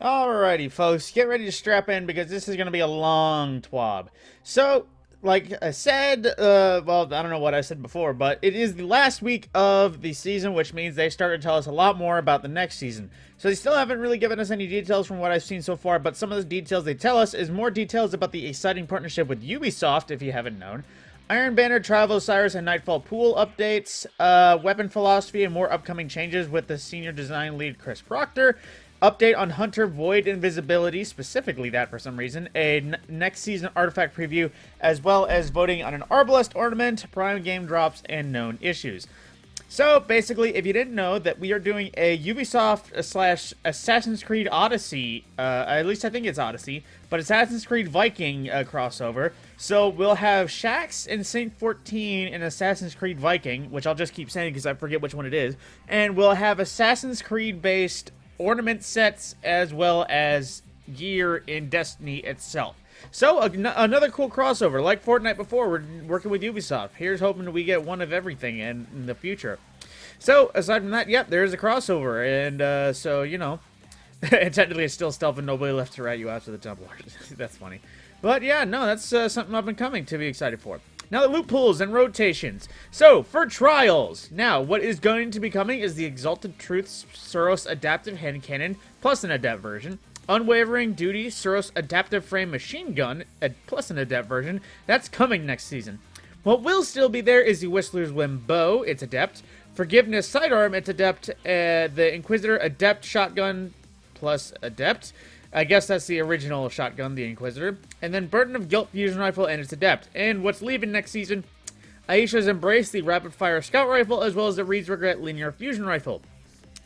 Alrighty, folks, get ready to strap in because this is going to be a long TWAB. So, like I said, well, I don't know what I said before, but it is the last week of the season, which means they started to tell us a lot more about the next season. So they still haven't really given us any details from what I've seen so far, but some of the details they tell us is more details about the exciting partnership with Ubisoft, if you haven't known. Iron Banner, Travel Osiris, and Nightfall Pool updates, weapon philosophy, and more upcoming changes with the senior design lead Chris Proctor. Update on Hunter Void Invisibility, specifically that for some reason. A next season artifact preview, as well as voting on an Arbalest ornament, prime game drops, and known issues. So basically, if you didn't know that we are doing a Ubisoft slash Assassin's Creed Odyssey, at least I think it's Odyssey, but Assassin's Creed Viking crossover. So we'll have Shaxx and Saint 14 in Assassin's Creed Viking, which I'll just keep saying because I forget which one it is. And we'll have Assassin's Creed based ornament sets as well as gear in Destiny itself. So another cool crossover, like Fortnite before. We're working with Ubisoft. Here's hoping we get one of everything in the future. So aside from that, yep, there's a crossover, and so you know, and technically it's still stealth and nobody left to rat you out to the Templars. That's funny, but yeah, no, that's something up and coming to be excited for. Now the loot pools and rotations. So, for trials, now what is going to be coming is the Exalted Truths Suros Adaptive Hand Cannon, plus an Adept version. Unwavering Duty Suros Adaptive Frame Machine Gun, plus an Adept version. That's coming next season. What will still be there is the Whistler's Whim Bow, it's Adept. Forgiveness Sidearm, it's Adept. The Inquisitor Adept Shotgun, plus Adept. I guess that's the original shotgun, the Inquisitor. And then Burden of Guilt Fusion Rifle and its Adept. And what's leaving next season? Aisha's Embrace, the Rapid Fire Scout Rifle, as well as the Reed's Regret Linear Fusion Rifle.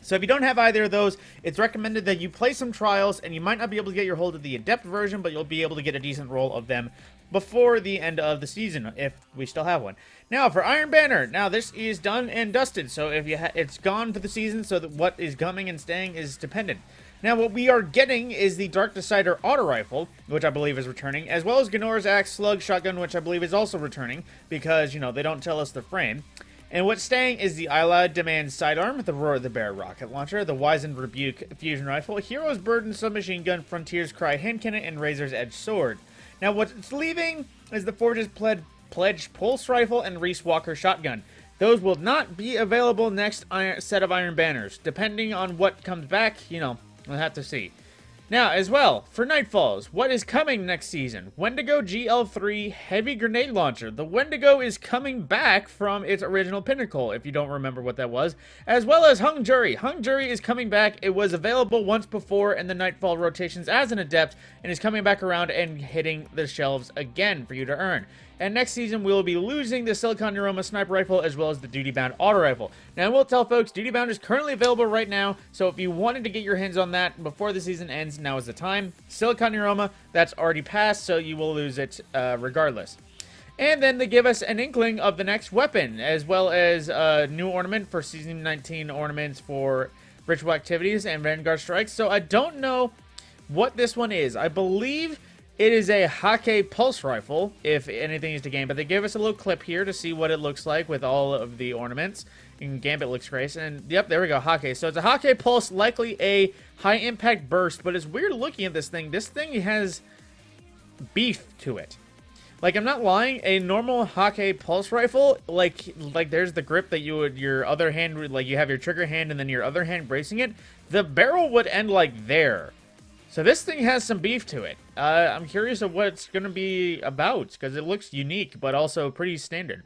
So if you don't have either of those, it's recommended that you play some trials, and you might not be able to get your hold of the Adept version, but you'll be able to get a decent roll of them before the end of the season, if we still have one. Now, for Iron Banner, now this is done and dusted, so if it's gone for the season, so that what is coming and staying is dependent. Now, what we are getting is the Dark Decider Auto Rifle, which I believe is returning, as well as Gnora's Axe Slug Shotgun, which I believe is also returning, because, you know, they don't tell us the frame. And what's staying is the Isla Demand Sidearm, the Roar of the Bear Rocket Launcher, the Wizened Rebuke Fusion Rifle, Hero's Burden Submachine Gun, Frontier's Cry Hand Cannon, and Razor's Edge Sword. Now, what's leaving is the Forge's Pledge Pulse Rifle and Reese Walker Shotgun. Those will not be available next set of Iron Banners. Depending on what comes back, you know, we'll have to see. Now, as well, for Nightfalls, what is coming next season? Wendigo GL3 Heavy Grenade Launcher. The Wendigo is coming back from its original pinnacle, if you don't remember what that was. As well as Hung Jury. Hung Jury is coming back. It was available once before in the Nightfall rotations as an Adept, and is coming back around and hitting the shelves again for you to earn. And next season, we will be losing the Silicon Neuroma Sniper Rifle as well as the Duty Bound Auto Rifle. Now, I will tell folks, Duty Bound is currently available right now, so if you wanted to get your hands on that before the season ends, now is the time. Silicon Neuroma, that's already passed, so you will lose it regardless. And then they give us an inkling of the next weapon, as well as a new ornament for Season 19 ornaments for Ritual Activities and Vanguard Strikes. So I don't know what this one is. I believe it is a Hake Pulse Rifle, if anything is to gain, but they gave us a little clip here to see what it looks like with all of the ornaments. And Gambit looks great, and yep, there we go, Hake. So it's a Hake Pulse, likely a high-impact burst, but it's weird looking at this thing. This thing has beef to it. Like, I'm not lying, a normal Hake Pulse Rifle, like there's the grip that you would, your other hand, like you have your trigger hand and then your other hand bracing it, the barrel would end like there. So this thing has some beef to it. I'm curious of what it's going to be about, because it looks unique, but also pretty standard.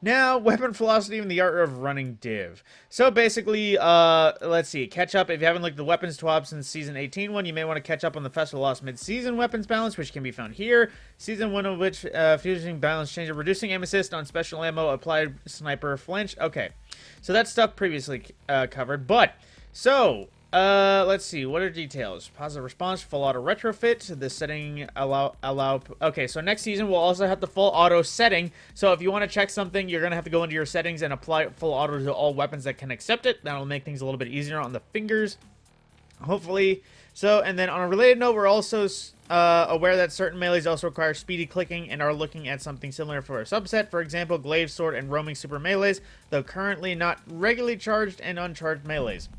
Now, weapon velocity and the art of running div. So basically, let's see, catch up. If you haven't looked at the weapons TWAB since Season 18 one, you may want to catch up on the Festival Lost mid-season weapons balance, which can be found here. Season 1 of which, fusing balance change, reducing aim assist on special ammo, applied sniper flinch. Okay, so that's stuff previously covered, but, so let's see, what are details? Positive response, full auto retrofit, the setting allow, okay, so next season we'll also have the full auto setting, so if you want to check something, you're going to have to go into your settings and apply full auto to all weapons that can accept it. That'll make things a little bit easier on the fingers, hopefully. So, and then on a related note, we're also aware that certain melees also require speedy clicking and are looking at something similar for a subset. For example, glaive, sword, and roaming super melees, though currently not regularly charged and uncharged melees.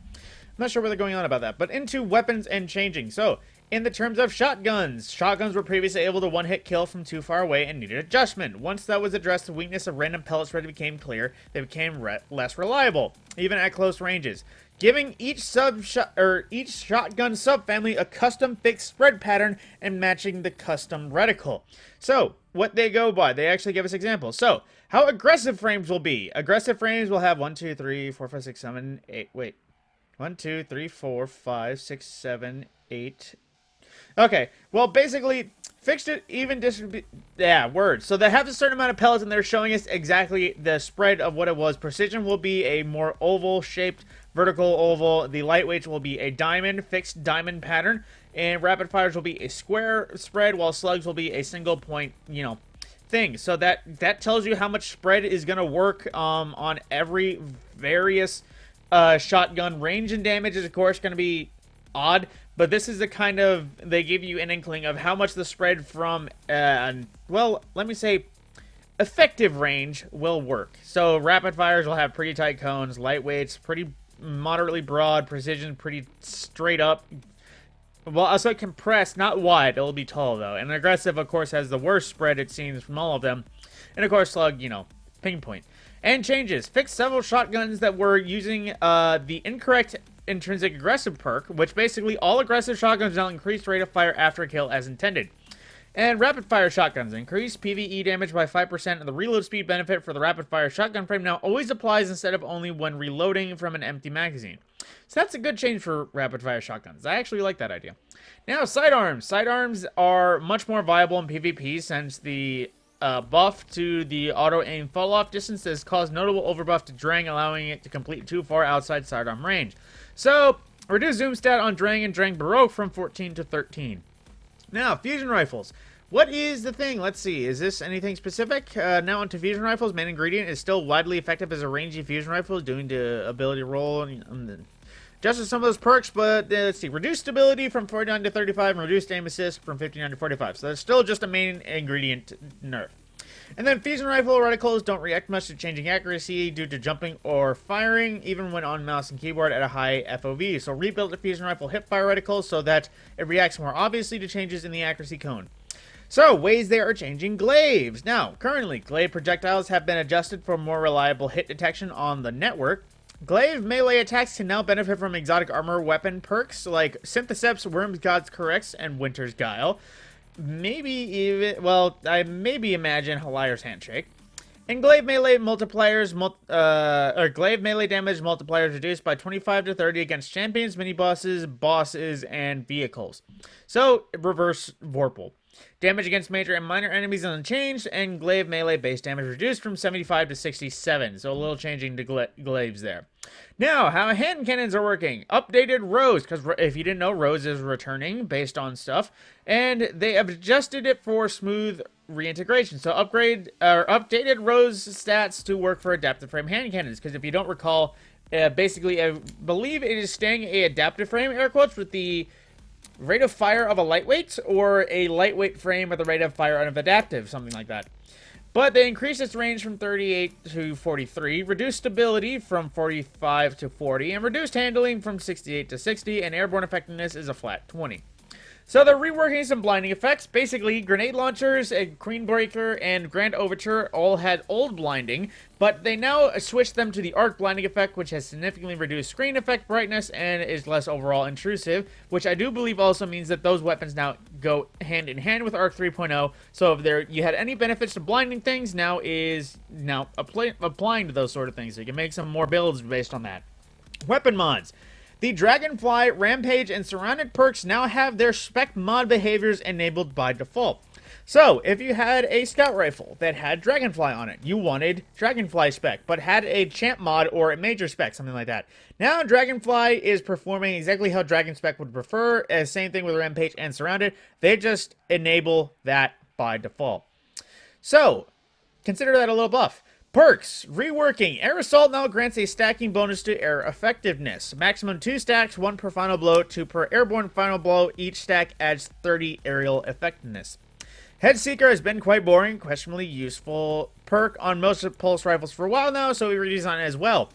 not sure where they're going on about that. But into weapons and changing. So, in the terms of shotguns, shotguns were previously able to one-hit kill from too far away and needed adjustment. Once that was addressed, the weakness of random pellet spread became clear. They became less reliable, even at close ranges, giving each shotgun subfamily a custom fixed spread pattern and matching the custom reticle. So, what they go by, they actually give us examples. So, how aggressive frames will be. Aggressive frames will have 1, 2, 3, 4, 5, 6, 7, 8. Wait. 1, 2, 3, 4, 5, 6, 7, 8. Okay, well, basically, fixed it, even distribute. Yeah, words. So they have a certain amount of pellets, and they're showing us exactly the spread of what it was. Precision will be a more oval-shaped, vertical oval. The lightweights will be a diamond, fixed diamond pattern, and rapid fires will be a square spread, while slugs will be a single point, thing. So that tells you how much spread is going to work on every various shotgun. Range and damage is, of course, going to be odd, but this is the kind of, they give you an inkling of how much the spread from, well, let me say, effective range will work. So rapid fires will have pretty tight cones, lightweights, pretty moderately broad, precision pretty straight up. Well, also compressed, not wide, it'll be tall though. And aggressive, of course, has the worst spread, it seems, from all of them. And of course, slug, pinpoint. And changes. Fixed several shotguns that were using the incorrect intrinsic aggressive perk, which basically all aggressive shotguns now increase rate of fire after a kill as intended. And rapid fire shotguns increase PvE damage by 5%, and the reload speed benefit for the rapid fire shotgun frame now always applies instead of only when reloading from an empty magazine. So that's a good change for rapid fire shotguns. I actually like that idea. Now, sidearms. Sidearms are much more viable in PvP since the buff to the auto-aim fall-off distance has caused notable overbuff to Drang, allowing it to complete too far outside sidearm range. So, reduce zoom stat on Drang and Drang Baroque from 14 to 13. Now, fusion rifles. What is the thing? Let's see. Is this anything specific? Now onto fusion rifles. Main ingredient is still widely effective as a rangey fusion rifle, doing the ability roll and just some of those perks, but let's see. Reduced stability from 49 to 35 and reduced aim assist from 59 to 45. So that's still just a main ingredient nerf. And then fusion rifle reticles don't react much to changing accuracy due to jumping or firing, even when on mouse and keyboard at a high FOV. So rebuild the fusion rifle hipfire reticles so that it reacts more obviously to changes in the accuracy cone. So, ways they are changing glaives. Now, currently, glaive projectiles have been adjusted for more reliable hit detection on the network. Glaive melee attacks can now benefit from exotic armor weapon perks like Syntheseps, Worm's God's Corrects, and Winter's Guile. Maybe even, well, I maybe imagine Halir's Handshake. And glaive melee multipliers, glaive melee damage multipliers reduced by 25 to 30 against champions, mini-bosses, bosses, and vehicles. So, reverse Vorpal. Damage against major and minor enemies unchanged, and glaive melee base damage reduced from 75 to 67. So a little changing to glaives there. Now, how hand cannons are working. Updated Rose, because if you didn't know, Rose is returning based on stuff. And they have adjusted it for smooth reintegration. So updated Rose stats to work for adaptive frame hand cannons. Because if you don't recall, basically, I believe it is staying a adaptive frame, air quotes, with the rate of fire of a lightweight, or a lightweight frame with the rate of fire of adaptive, something like that. But they increased its range from 38 to 43, reduced stability from 45 to 40, and reduced handling from 68 to 60, and airborne effectiveness is a flat 20. So they're reworking some blinding effects. Basically, grenade launchers, and Queenbreaker, and Grand Overture all had old blinding, but they now switched them to the arc blinding effect, which has significantly reduced screen effect brightness and is less overall intrusive, which I do believe also means that those weapons now go hand in hand with arc 3.0. So if you had any benefits to blinding things, now applying to those sort of things. So you can make some more builds based on that. Weapon mods. The Dragonfly, Rampage, and Surrounded perks now have their spec mod behaviors enabled by default. So, if you had a scout rifle that had Dragonfly on it, you wanted Dragonfly spec, but had a champ mod or a major spec, something like that. Now, Dragonfly is performing exactly how Dragon spec would prefer, as same thing with Rampage and Surrounded. They just enable that by default. So, consider that a little buff. Perks. Reworking. Air Assault now grants a stacking bonus to air effectiveness. Maximum 2 stacks, 1 per final blow, 2 per airborne final blow. Each stack adds 30 aerial effectiveness. Head Seeker has been quite boring, questionably useful perk on most pulse rifles for a while now, so we redesign it as well.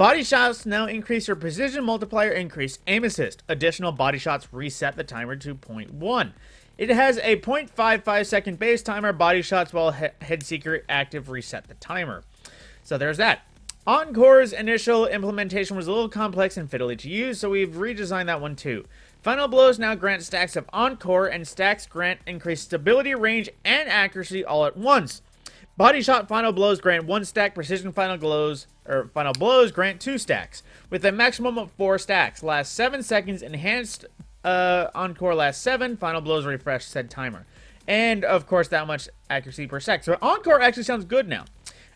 Body shots now increase your precision multiplier, increase aim assist. Additional body shots reset the timer to 0.1. It has a 0.55 second base timer. Body shots while Headseeker active reset the timer. So there's that. Encore's initial implementation was a little complex and fiddly to use, so we've redesigned that one too. Final blows now grant stacks of Encore, and stacks grant increased stability, range, and accuracy all at once. Body shot final blows grant 1 stack, precision final blows grant 2 stacks, with a maximum of 4 stacks. Last 7 seconds, enhanced Encore lasts 7, final blows refresh said timer. And of course that much accuracy per sec. So Encore actually sounds good now.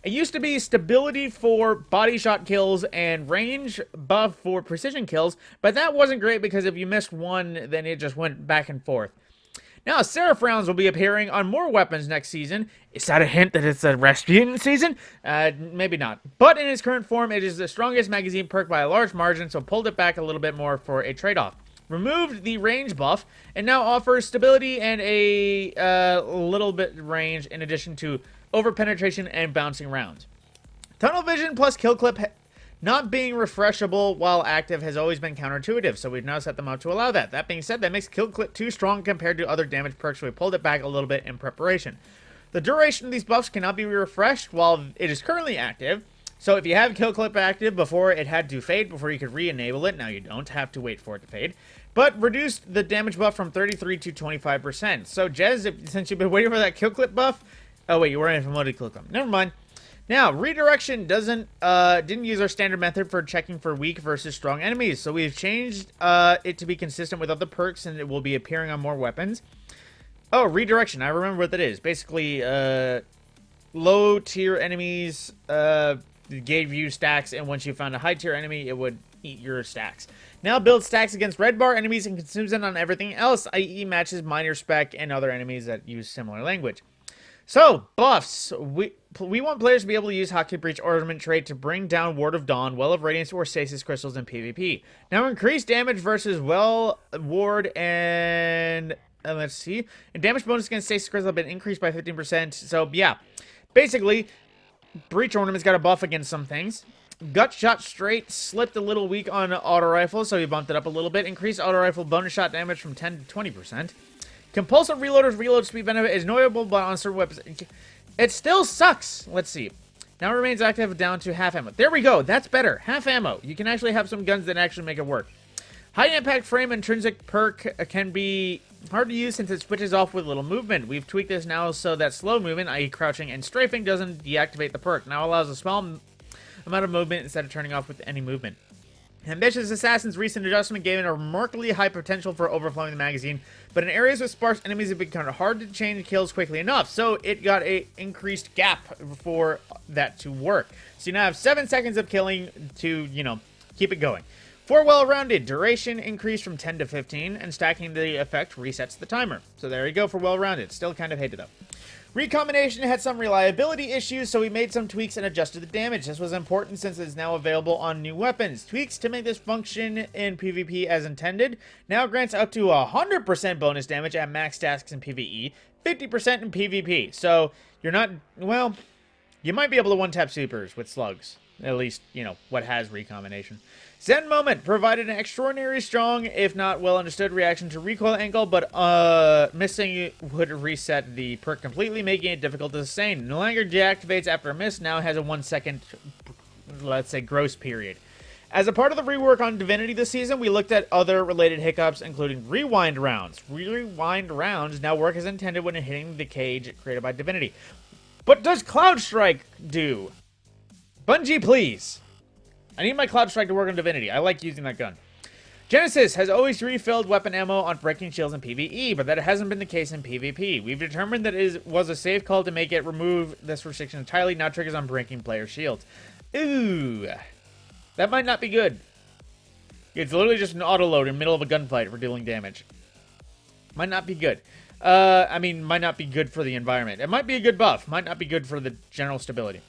It used to be stability for body shot kills and range buff for precision kills, but that wasn't great because if you missed one, then it just went back and forth. Now, Seraph rounds will be appearing on more weapons next season. Is that a hint that it's a Rasputin season? Maybe not. But in its current form, it is the strongest magazine perk by a large margin, so pulled it back a little bit more for a trade-off. Removed the range buff, and now offers stability and a little bit range in addition to over-penetration and bouncing rounds. Tunnel vision plus kill clip not being refreshable while active has always been counterintuitive, so we've now set them up to allow that. That being said, that makes kill clip too strong compared to other damage perks, so we pulled it back a little bit in preparation. The duration of these buffs cannot be refreshed while it is currently active, so if you have kill clip active before, it had to fade before you could re-enable it. Now you don't have to wait for it to fade. But reduced the damage buff from 33 to 25%. So Jez, since you've been waiting for that kill clip buff, oh wait, you weren't promoted kill clip. Never mind. Now, redirection didn't use our standard method for checking for weak versus strong enemies, so we've changed it to be consistent with other perks, and it will be appearing on more weapons. Oh, redirection, I remember what that is. Basically, low tier enemies gave you stacks, and once you found a high tier enemy, it would eat your stacks. Now build stacks against red bar enemies and consumes them on everything else, i.e. matches minor spec and other enemies that use similar language. So, buffs. We want players to be able to use Hotkey Breach Ornament trait to bring down Ward of Dawn, Well of Radiance, or Stasis Crystals in PvP. Now, increase damage versus Well, Ward, and let's see. And damage bonus against Stasis Crystals have been increased by 15%. So, yeah. Basically, Breach Ornament's got a buff against some things. Gut Shot Straight slipped a little weak on Auto Rifle, so we bumped it up a little bit. Increased Auto Rifle bonus shot damage from 10 to 20%. Compulsive Reloader's reload speed benefit is knowable, but on certain weapons, it still sucks. Let's see. Now it remains active down to half ammo. There we go. That's better. Half ammo. You can actually have some guns that actually make it work. High Impact Frame intrinsic perk can be hard to use since it switches off with little movement. We've tweaked this now so that slow movement, i.e. crouching and strafing, doesn't deactivate the perk. Now allows a small amount of movement instead of turning off with any movement. Ambitious Assassin's recent adjustment gave it a remarkably high potential for overflowing the magazine, but in areas with sparse enemies it became hard to change kills quickly enough, so it got a increased gap for that to work. So you now have 7 seconds of killing to, keep it going. For well-rounded, duration increased from 10 to 15, and stacking the effect resets the timer. So there you go for well-rounded. Still kind of hated though. Recombination had some reliability issues, so we made some tweaks and adjusted the damage. This was important since it's now available on new weapons. Tweaks to make this function in PvP as intended. Now grants up to 100% bonus damage at max stacks in PvE, 50% in PvP. So you're not, well, you might be able to one-tap supers with slugs. At least, what has recombination. Zen Moment provided an extraordinarily strong, if not well understood, reaction to recoil angle, but missing would reset the perk completely, making it difficult to sustain. No longer deactivates after a miss, now has a 1 second, let's say, gross period. As a part of the rework on Divinity this season, we looked at other related hiccups, including rewind rounds. Rewind rounds now work as intended when hitting the cage created by Divinity. But does Cloud Strike do? Bungie, please. I need my Cloud Strike to work on Divinity. I like using that gun. Genesis has always refilled weapon ammo on breaking shields in PvE, but that hasn't been the case in PvP. We've determined that it was a safe call to make it remove this restriction entirely, now triggers on breaking player shields. Ooh. That might not be good. It's literally just an auto load in the middle of a gunfight for dealing damage. Might not be good. Might not be good for the environment. It might be a good buff. Might not be good for the general stability.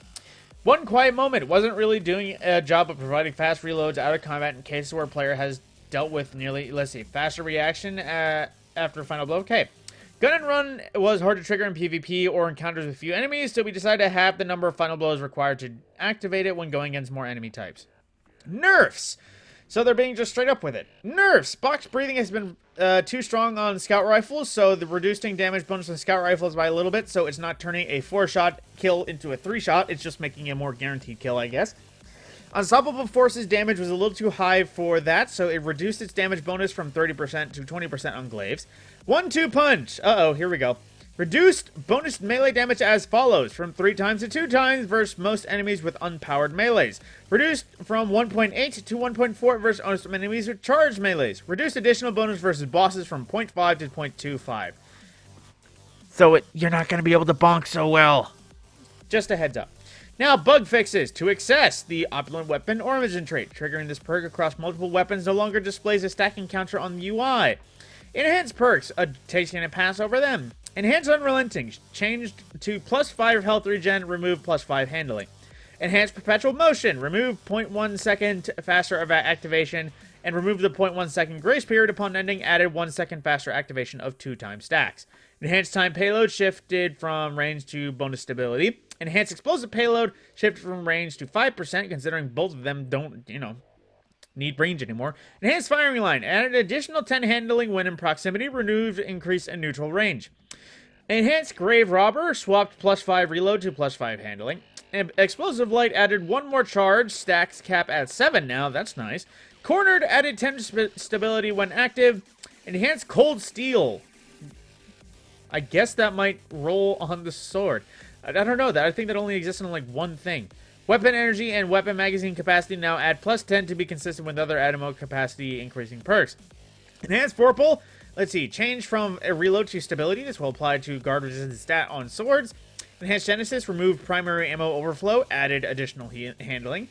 One quiet moment wasn't really doing a job of providing fast reloads out of combat in cases where a player has dealt with nearly, faster reaction after final blow. Okay. Gun and run was hard to trigger in PvP or encounters with few enemies, so we decided to have the number of final blows required to activate it when going against more enemy types. Nerfs. So they're being just straight up with it. Nerfs. Box breathing has been too strong on scout rifles, so the reducing damage bonus on scout rifles by a little bit, so it's not turning a 4-shot kill into a 3-shot. It's just making a more guaranteed kill, I guess. Unstoppable Forces damage was a little too high for that, so it reduced its damage bonus from 30% to 20% on glaives. 1-2 punch. Uh-oh, here we go. Reduced bonus melee damage as follows, from 3 times to 2 times versus most enemies with unpowered melees. Reduced from 1.8 to 1.4 versus most enemies with charged melees. Reduced additional bonus versus bosses from 0.5 to 0.25. So you're not going to be able to bonk so well. Just a heads up. Now, bug fixes. To access the opulent weapon origin trait. Triggering this perk across multiple weapons no longer displays a stacking counter on the UI. Enhanced perks. Taking a pass over them. Enhanced Unrelenting. Changed to +5 health regen. Remove +5 handling. Enhanced Perpetual Motion. Remove 0.1 second faster activation. And remove the 0.1 second grace period upon ending. Added 1 second faster activation of 2 time stacks. Enhanced Time Payload. Shifted from range to bonus stability. Enhanced Explosive Payload, shifted from range to 5%, considering both of them don't, need range anymore. Enhanced Firing Line, added additional 10 handling when in proximity, removed increase in neutral range. Enhanced Grave Robber, swapped +5 reload to +5 handling. And Explosive Light added 1 more charge, stacks cap at 7 now, that's nice. Cornered, added 10 stability when active. Enhanced Cold Steel. I guess that might roll on the sword. I don't know. I think that only exists in like one thing. Weapon energy and weapon magazine capacity now add +10 to be consistent with other ammo capacity increasing perks. Enhanced Vorpal. Let's see. Change from a reload to stability. This will apply to guard resistance stat on swords. Enhanced Genesis. Removed primary ammo overflow. Added additional handling.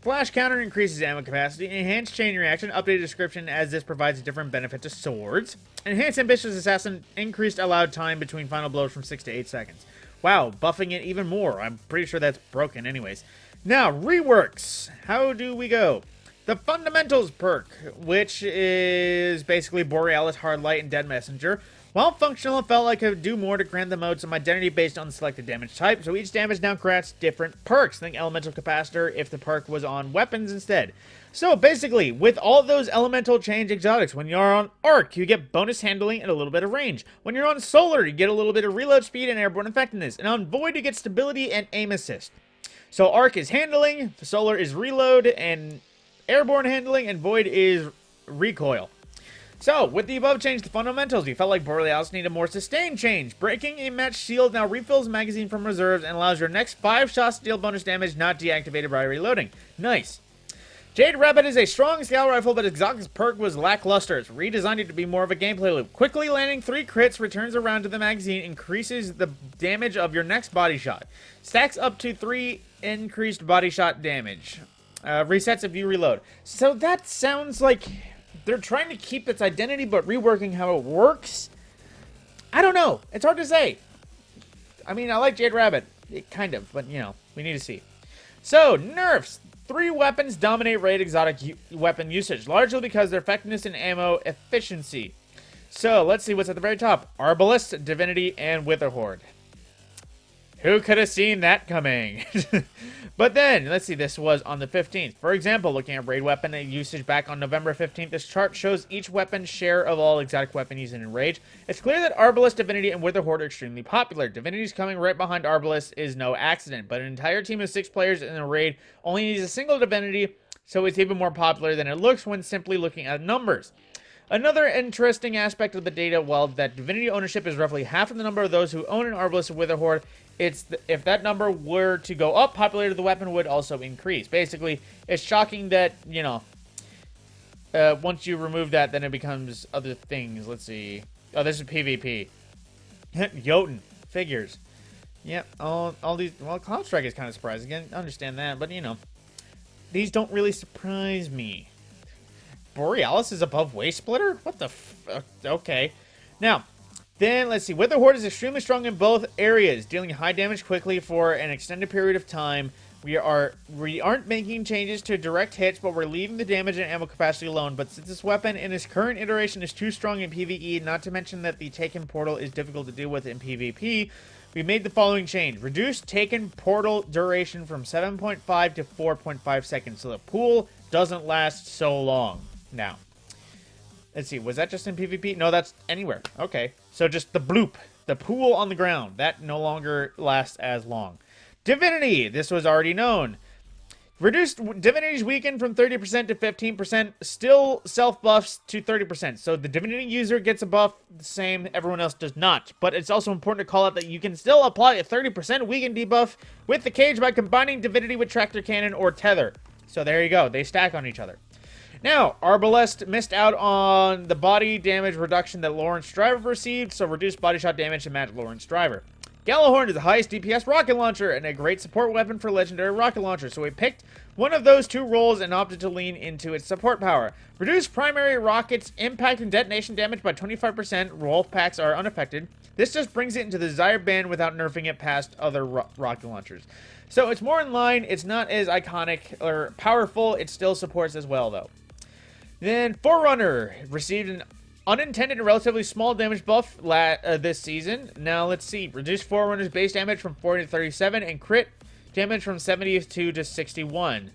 Flash counter increases ammo capacity. Enhanced chain reaction. Updated description as this provides a different benefit to swords. Enhanced ambitious assassin. Increased allowed time between final blows from 6 to 8 seconds. Wow, buffing it even more. I'm pretty sure that's broken anyways. Now, reworks. How do we go? The Fundamentals perk, which is basically Borealis, Hard Light, and Dead Messenger. While functional, it felt like it would do more to grant the mode some identity based on the selected damage type, so each damage now grants different perks. Think Elemental Capacitor if the perk was on weapons instead. So basically, with all those elemental change exotics, when you're on Arc, you get bonus handling and a little bit of range. When you're on Solar, you get a little bit of reload speed and airborne effectiveness. And on Void, you get stability and aim assist. So Arc is handling, Solar is reload and airborne handling, and Void is recoil. So, with the above change to fundamentals, we felt like Borealis needed a more sustained change. Breaking a match shield now refills magazine from reserves and allows your next 5 shots to deal bonus damage not deactivated by reloading. Nice. Jade Rabbit is a strong scout rifle, but Exotic's perk was lackluster. It's redesigned it to be more of a gameplay loop. Quickly landing 3 crits, returns a round to the magazine, increases the damage of your next body shot. Stacks up to 3 increased body shot damage. Resets if you reload. So that sounds like they're trying to keep its identity, but reworking how it works. I don't know. It's hard to say. I mean, I like Jade Rabbit. Kind of, but, we need to see. So, nerfs. 3 weapons dominate raid exotic weapon usage, largely because their effectiveness and ammo efficiency. So, let's see what's at the very top. Arbalist, Divinity, and Witherhoard. Who could have seen that coming? But then, let's see, this was on the 15th. For example, looking at raid weapon usage back on November 15th, this chart shows each weapon's share of all exotic weapon used in raid. It's clear that Arbalist, Divinity, and Witherhoard are extremely popular. Divinity's coming right behind Arbalist is no accident, but an entire team of 6 players in a raid only needs a single Divinity, so it's even more popular than it looks when simply looking at numbers. Another interesting aspect of the data, while that Divinity ownership is roughly half of the number of those who own an Arbalist or Witherhoard, if that number were to go up, popularity of the weapon would also increase. Basically, it's shocking that, once you remove that, then it becomes other things. Let's see. Oh, this is PvP. Jotun. Figures. Yep, all these... Well, Cloud Strike is kind of surprising. I understand that, but, these don't really surprise me. Borealis is above Waste Splitter? What the okay. Now, then, let's see. Witherhoard is extremely strong in both areas, dealing high damage quickly for an extended period of time. We aren't making changes to direct hits, but we're leaving the damage and ammo capacity alone. But since this weapon in its current iteration is too strong in PvE, not to mention that the Taken Portal is difficult to deal with in PvP, we made the following change. Reduce Taken Portal duration from 7.5 to 4.5 seconds. So the pool doesn't last so long now. Let's see, was that just in PvP? No, that's anywhere. Okay, so just the bloop, the pool on the ground, that no longer lasts as long. Divinity, this was already known. Reduced Divinity's weakened from 30% to 15%, still self-buffs to 30%. So the Divinity user gets a buff the same, everyone else does not. But it's also important to call out that you can still apply a 30% weaken debuff with the cage by combining Divinity with Tractor Cannon or Tether. So there you go, they stack on each other. Now, Arbalest missed out on the body damage reduction that Lawrence Driver received, so reduced body shot damage to match Lawrence Driver. Gallahorn is the highest DPS rocket launcher and a great support weapon for legendary rocket launchers, so we picked one of those two roles and opted to lean into its support power. Reduce primary rockets impact and detonation damage by 25%, wolf packs are unaffected. This just brings it into the desired band without nerfing it past other rocket launchers. So it's more in line, it's not as iconic or powerful, it still supports as well though. Then Forerunner received an unintended and relatively small damage buff this season. Now let's see. Reduce Forerunner's base damage from 40 to 37 and crit damage from 72 to 61.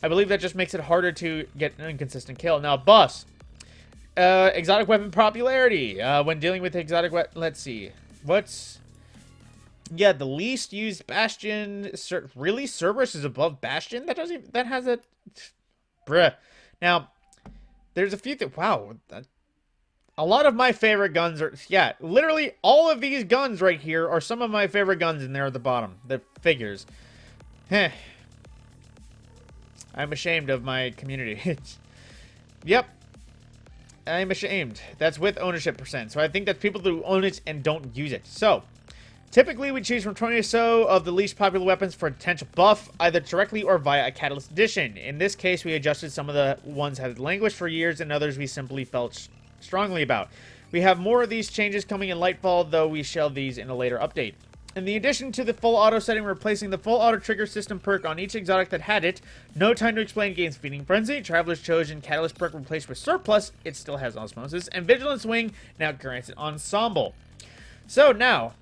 I believe that just makes it harder to get an inconsistent kill. Now Bus. Exotic weapon popularity. When dealing with exotic weapon, let's see. What's... Yeah, the least used Bastion... Really? Cerberus is above Bastion? That doesn't... That has a... Bruh. Now, there's a few things... Wow. A lot of my favorite guns are... Yeah, literally all of these guns right here are some of my favorite guns, and they're at the bottom. The figures. Heh. I'm ashamed of my community. Yep. I'm ashamed. That's with ownership percent. So I think that's people who own it and don't use it. So, typically we choose from 20 or so of the least popular weapons for a potential buff, either directly or via a Catalyst Edition. In this case, we adjusted some of the ones that had languished for years, and others we simply felt strongly about. We have more of these changes coming in Lightfall, though we shall these in a later update. In the addition to the full auto setting, replacing the full auto trigger system perk on each exotic that had it. No Time to Explain gains Feeding Frenzy. Traveler's Chosen Catalyst perk replaced with Surplus. It still has Osmosis. And Vigilance Wing now grants it Ensemble. So now,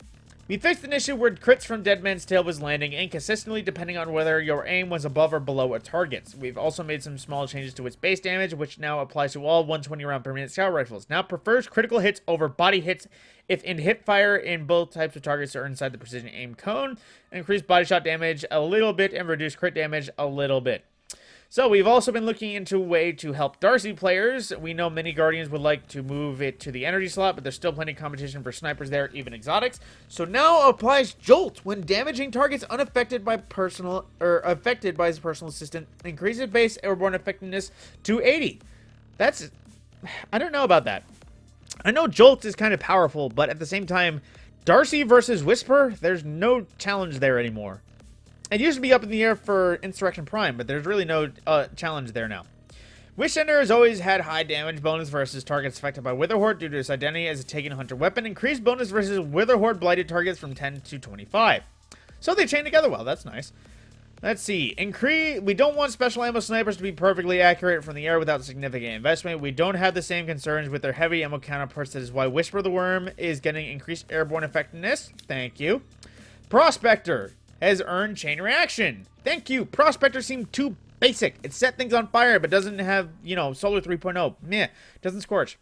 we fixed an issue where crits from Dead Man's Tale was landing inconsistently depending on whether your aim was above or below a target. We've also made some small changes to its base damage, which now applies to all 120 round per minute scout rifles. Now prefers critical hits over body hits if in hip fire in both types of targets are inside the precision aim cone. Increase body shot damage a little bit and reduce crit damage a little bit. So we've also been looking into a way to help Darcy players. We know many Guardians would like to move it to the energy slot, but there's still plenty of competition for snipers there, even exotics. So now applies Jolt when damaging targets unaffected by affected by his personal assistant. Increases base airborne effectiveness to 80. That's... I don't know about that. I know Jolt is kind of powerful, but at the same time, Darcy versus Whisper, there's no challenge there anymore. It used to be up in the air for Insurrection Prime, but there's really no challenge there now. Wishender has always had high damage bonus versus targets affected by Witherhorde due to its identity as a Taken Hunter weapon. Increased bonus versus Witherhorde blighted targets from 10 to 25. So they chain together well, that's nice. Let's see. We don't want special ammo snipers to be perfectly accurate from the air without significant investment. We don't have the same concerns with their heavy ammo counterparts. That is why Whisper the Worm is getting increased airborne effectiveness. Thank you. Prospector has earned chain reaction. Thank you. Prospector seemed too basic. It set things on fire, but doesn't have, Solar 3.0. Meh. Doesn't scorch.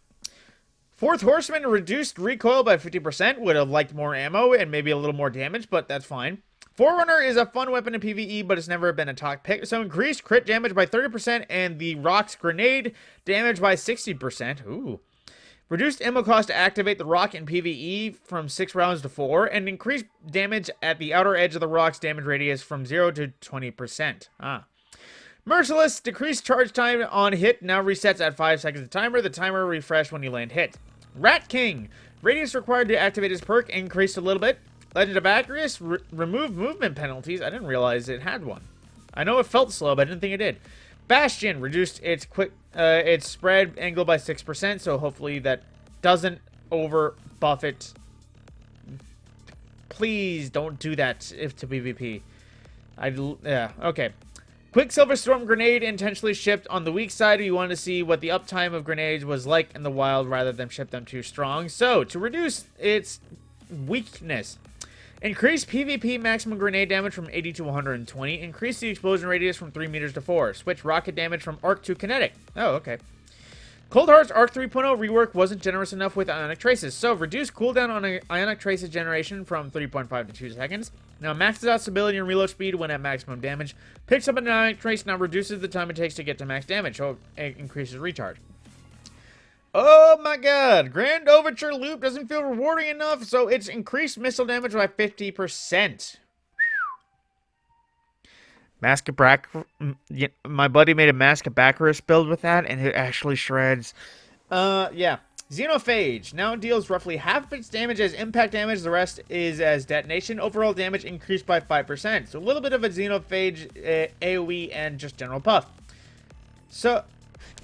Fourth Horseman reduced recoil by 50%. Would have liked more ammo and maybe a little more damage, but that's fine. Forerunner is a fun weapon in PvE, but it's never been a top pick. So increased crit damage by 30% and the Rock's grenade damage by 60%. Ooh. Reduced ammo cost to activate the rock in PvE from 6 rounds to 4, and increased damage at the outer edge of the rock's damage radius from 0 to 20%. Merciless, decreased charge time on hit now resets at 5 seconds of timer. The timer refresh when you land hit. Rat King, radius required to activate his perk increased a little bit. Legend of Acarius, remove movement penalties. I didn't realize it had one. I know it felt slow, but I didn't think it did. Bastion reduced its its spread angle by 6%, so hopefully that doesn't over buff it. Please don't do that if to PvP. Yeah, okay. Quicksilver Storm Grenade intentionally shipped on the weak side. You want to see what the uptime of grenades was like in the wild rather than ship them too strong. So, to reduce its weakness, Increase PvP maximum grenade damage from 80 to 120. Increase the explosion radius from 3 meters to 4. Switch rocket damage from arc to kinetic. Oh, okay. Cold Heart's Arc 3.0 rework wasn't generous enough with ionic traces, so reduce cooldown on ionic traces generation from 3.5 to 2 seconds. Now maxes out stability and reload speed when at maximum damage. Picks up an ionic trace, now reduces the time it takes to get to max damage, so it increases recharge. Oh my god, Grand Overture loop doesn't feel rewarding enough, so it's increased missile damage by 50%. My buddy made a Mask of Baccharis build with that, and it actually shreds. Yeah. Xenophage now deals roughly half its damage as impact damage, the rest is as detonation. Overall damage increased by 5%. So a little bit of a Xenophage AoE and just general buff. So,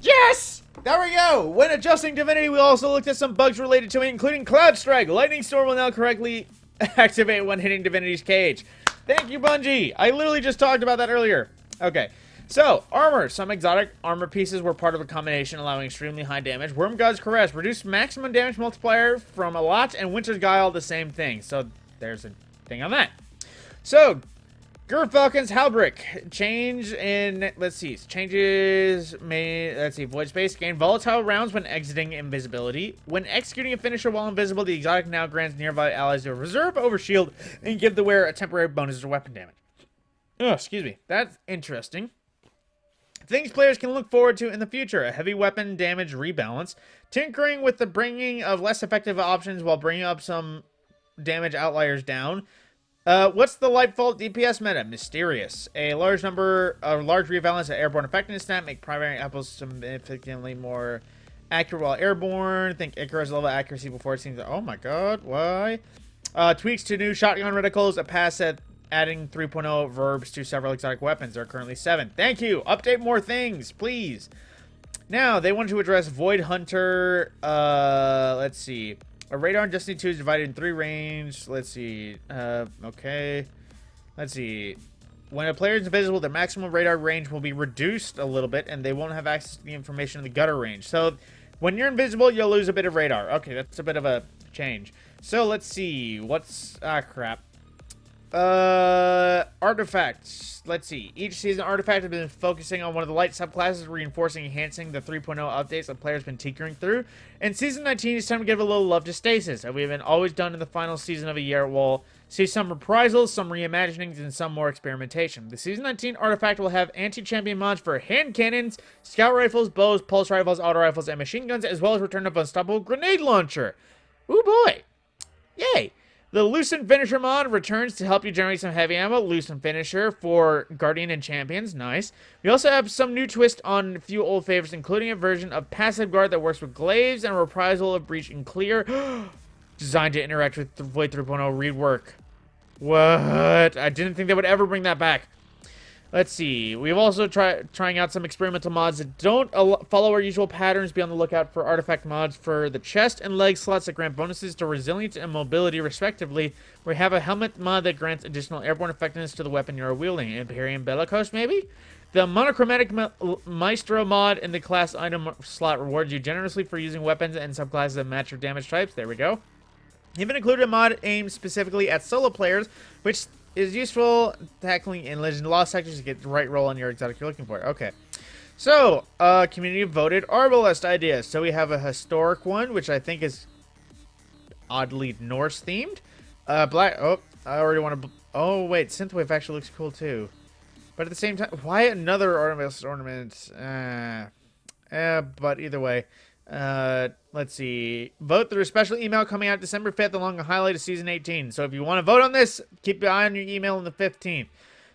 yes! There we go! When adjusting Divinity, we also looked at some bugs related to it, including Cloud Strike. Lightning Storm will now correctly activate when hitting Divinity's cage. Thank you, Bungie. I literally just talked about that earlier. Okay. So, armor. Some exotic armor pieces were part of a combination allowing extremely high damage. Worm God's Caress. Reduced maximum damage multiplier from a lot, and Winter's Guile, the same thing. So, there's a thing on that. So, Gerfalcon's Halbrick. Change in, let's see, void space. Gain volatile rounds when exiting invisibility. When executing a finisher while invisible, the exotic now grants nearby allies a reserve overshield and give the wearer a temporary bonus to weapon damage. Oh, excuse me. That's interesting. Things players can look forward to in the future. A heavy weapon damage rebalance. Tinkering with the bringing of less effective options while bringing up some damage outliers down. What's the Lightfault DPS meta? Mysterious. A large rebalance of airborne effectiveness stat. Make primary apples significantly more accurate while airborne. Think Icarus level accuracy before it seems... Oh my god, why? Tweaks to new shotgun reticles. A pass at adding 3.0 verbs to several exotic weapons. There are currently 7. Thank you. Update more things, please. Now, they wanted to address Void Hunter. Let's see. A radar in Destiny 2 is divided in 3 range. Let's see. Okay. Let's see. When a player is invisible, their maximum radar range will be reduced a little bit, and they won't have access to the information in the gutter range. So, when you're invisible, you'll lose a bit of radar. Okay, that's a bit of a change. So, let's see. What's... crap. Artifacts. Let's see. Each season, Artifact has been focusing on one of the light subclasses, reinforcing and enhancing the 3.0 updates that players have been tinkering through. And Season 19, it's time to give a little love to Stasis, as we have been always done in the final season of a year. We'll see some reprisals, some reimaginings, and some more experimentation. The Season 19 Artifact will have anti-champion mods for hand cannons, scout rifles, bows, pulse rifles, auto rifles, and machine guns, as well as return of Unstoppable Grenade Launcher. Ooh boy. Yay. The Lucent Finisher mod returns to help you generate some heavy ammo. Lucent Finisher for Guardian and Champions. Nice. We also have some new twist on a few old favorites, including a version of Passive Guard that works with Glaives and a reprisal of Breach and Clear. Designed to interact with the Void 3.0 rework. What? I didn't think they would ever bring that back. Let's see. We've also trying out some experimental mods that don't follow our usual patterns. Be on the lookout for artifact mods for the chest and leg slots that grant bonuses to resilience and mobility, respectively. We have a helmet mod that grants additional airborne effectiveness to the weapon you're wielding. Imperium Bellicose, maybe? The monochromatic Maestro mod in the class item slot rewards you generously for using weapons and subclasses that match your damage types. There we go. Even included a mod aimed specifically at solo players, which is useful tackling in Legend of Lost sectors to get the right roll on your exotic you're looking for. Okay. So, community voted Arbalest ideas. So we have a historic one, which I think is oddly Norse themed. Black. Oh, I already want to. Oh, wait. Synthwave actually looks cool too. But at the same time, why another Arbalest ornament? But either way. Let's see. Vote through a special email coming out December 5th along a highlight of Season 18. So if you want to vote on this, keep your eye on your email on the 15th.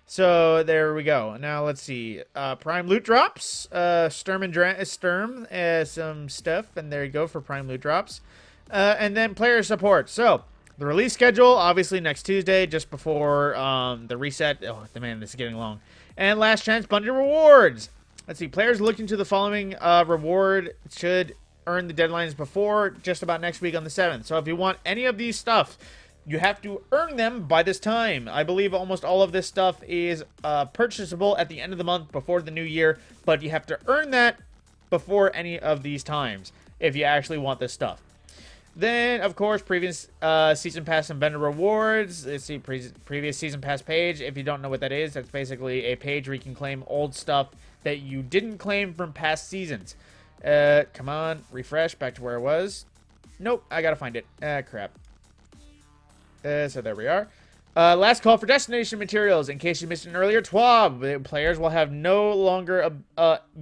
So there we go. Now let's see. Prime loot drops. Sturm, some stuff. And there you go for Prime loot drops. And then player support. So the release schedule, obviously next Tuesday, just before the reset. Oh, man, this is getting long. And last chance Bungie rewards. Let's see. Players looking to the following reward should earn the deadlines before just about next week on the 7th. So if you want any of these stuff, you have to earn them by this time. I believe almost all of this stuff is purchasable at the end of the month before the new year, but you have to earn that before any of these times if you actually want this stuff. Then, of course, previous season pass and vendor rewards. Let's see, previous season pass page. If you don't know what that is, that's basically a page where you can claim old stuff that you didn't claim from past seasons. Come on, refresh back to where it was. Nope, I gotta find it. Crap. So there we are. Last call for destination materials. In case you missed an earlier TWAB, the players will have no longer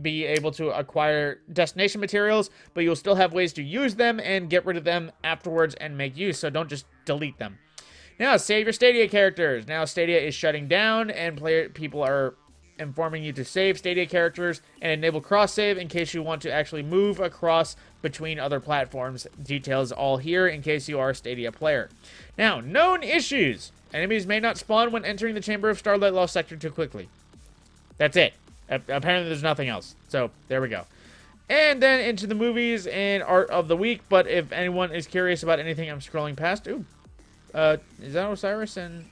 be able to acquire destination materials, but you'll still have ways to use them and get rid of them afterwards and make use, so don't just delete them. Now, save your Stadia characters. Now, Stadia is shutting down, and people are informing you to save Stadia characters and enable cross-save in case you want to actually move across between other platforms. Details all here in case you are a Stadia player. Now, known issues. Enemies may not spawn when entering the Chamber of Starlight Lost Sector too quickly. That's it. Apparently there's nothing else. So, there we go. And then into the movies and art of the week. But if anyone is curious about anything I'm scrolling past... Ooh. Is that Osiris? And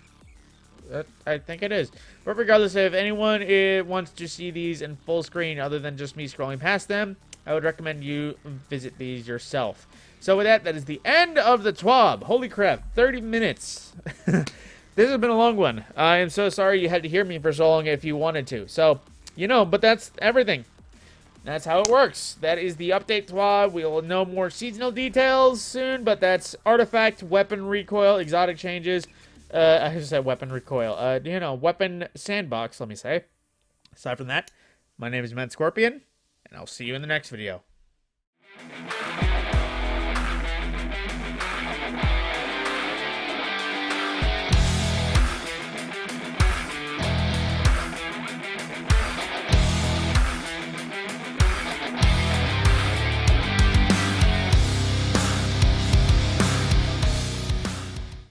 I think it is. But regardless, if anyone wants to see these in full screen other than just me scrolling past them, I would recommend you visit these yourself. So with that, that is the end of the TWAB. Holy crap, 30 minutes. This has been a long one. I am so sorry you had to hear me for so long if you wanted to. So, but that's everything. That's how it works. That is the update TWAB. We'll know more seasonal details soon, but that's artifact, weapon recoil, exotic changes. I just said weapon recoil. Weapon sandbox, let me say. Aside from that, my name is Scorpion, and I'll see you in the next video.